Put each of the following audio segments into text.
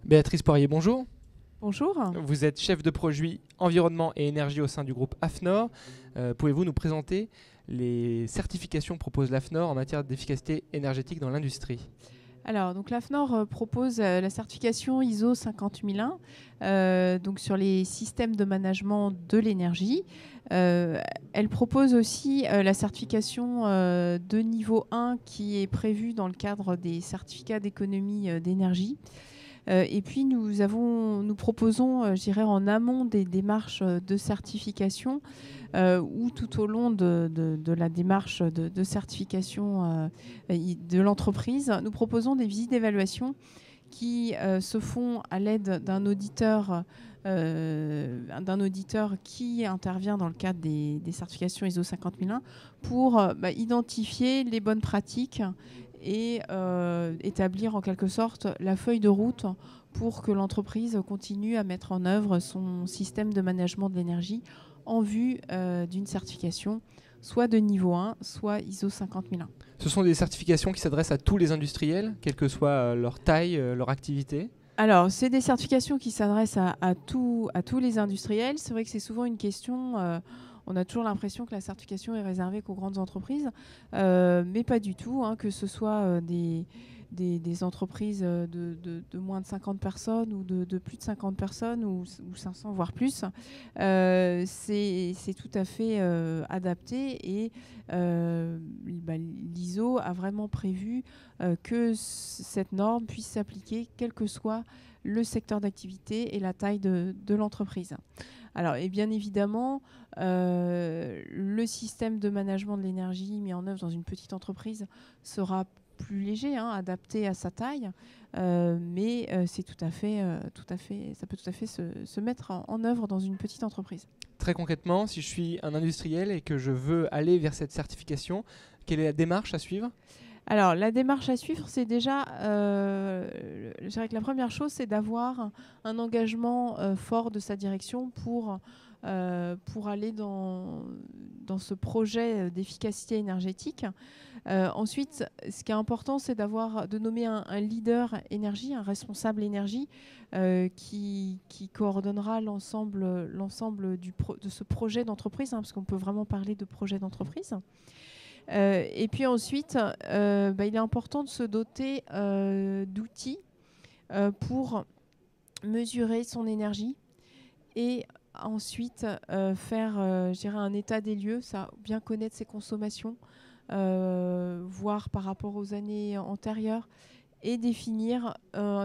Béatrice Poirier, bonjour. Bonjour. Vous êtes chef de produit environnement et énergie au sein du groupe AFNOR. Pouvez-vous nous présenter les certifications que propose l'AFNOR en matière d'efficacité énergétique dans l'industrie ? Alors, donc l'AFNOR propose la certification ISO 50001 donc sur les systèmes de management de l'énergie. Elle propose aussi la certification de niveau 1 qui est prévue dans le cadre des certificats d'économie d'énergie. Et puis nous proposons, je dirais, en amont des démarches de certification ou tout au long de la démarche de certification de l'entreprise, nous proposons des visites d'évaluation qui se font à l'aide d'un auditeur qui intervient dans le cadre des certifications ISO 50001 pour identifier les bonnes pratiques et établir en quelque sorte la feuille de route pour que l'entreprise continue à mettre en œuvre son système de management de l'énergie en vue d'une certification soit de niveau 1, soit ISO 50001. Ce sont des certifications qui s'adressent à tous les industriels, quelle que soit leur taille, leur activité ? Alors, c'est des certifications qui s'adressent à tous les industriels. C'est vrai que c'est souvent une question... on a toujours l'impression que la certification est réservée qu'aux grandes entreprises, mais pas du tout, que ce soit des entreprises de moins de 50 personnes ou de plus de 50 personnes ou 500 voire plus. C'est tout à fait adapté et l'ISO a vraiment prévu que cette norme puisse s'appliquer quel que soit le secteur d'activité et la taille de l'entreprise. Alors, et bien évidemment, le système de management de l'énergie mis en œuvre dans une petite entreprise sera plus léger, adapté à sa taille, mais c'est ça peut tout à fait se mettre en œuvre dans une petite entreprise. Très concrètement, si je suis un industriel et que je veux aller vers cette certification, quelle est la démarche à suivre ? Alors, la démarche à suivre, c'est déjà, je dirais que la première chose, c'est d'avoir un engagement fort de sa direction pour aller dans ce projet d'efficacité énergétique. Ensuite, ce qui est important, c'est de nommer un leader énergie, un responsable énergie qui coordonnera l'ensemble de ce projet d'entreprise, parce qu'on peut vraiment parler de projet d'entreprise. Et puis ensuite, il est important de se doter d'outils pour mesurer son énergie et ensuite faire je dirais un état des lieux, bien connaître ses consommations, voir par rapport aux années antérieures et définir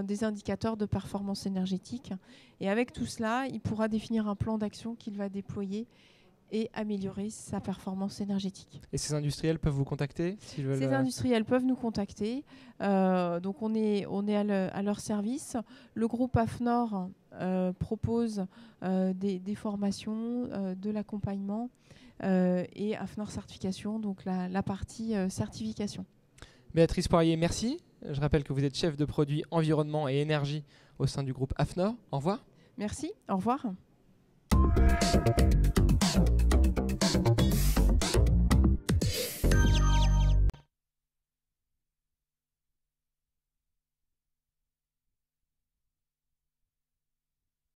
des indicateurs de performance énergétique. Et avec tout cela, il pourra définir un plan d'action qu'il va déployer et améliorer sa performance énergétique. Et ces industriels peuvent vous contacter s'ils veulent... Ces industriels peuvent nous contacter. Donc on est à leur service. Le groupe AFNOR propose des formations, de l'accompagnement et AFNOR certification, donc la partie certification. Béatrice Poirier, merci. Je rappelle que vous êtes chef de produit environnement et énergie au sein du groupe AFNOR. Au revoir. Merci, au revoir.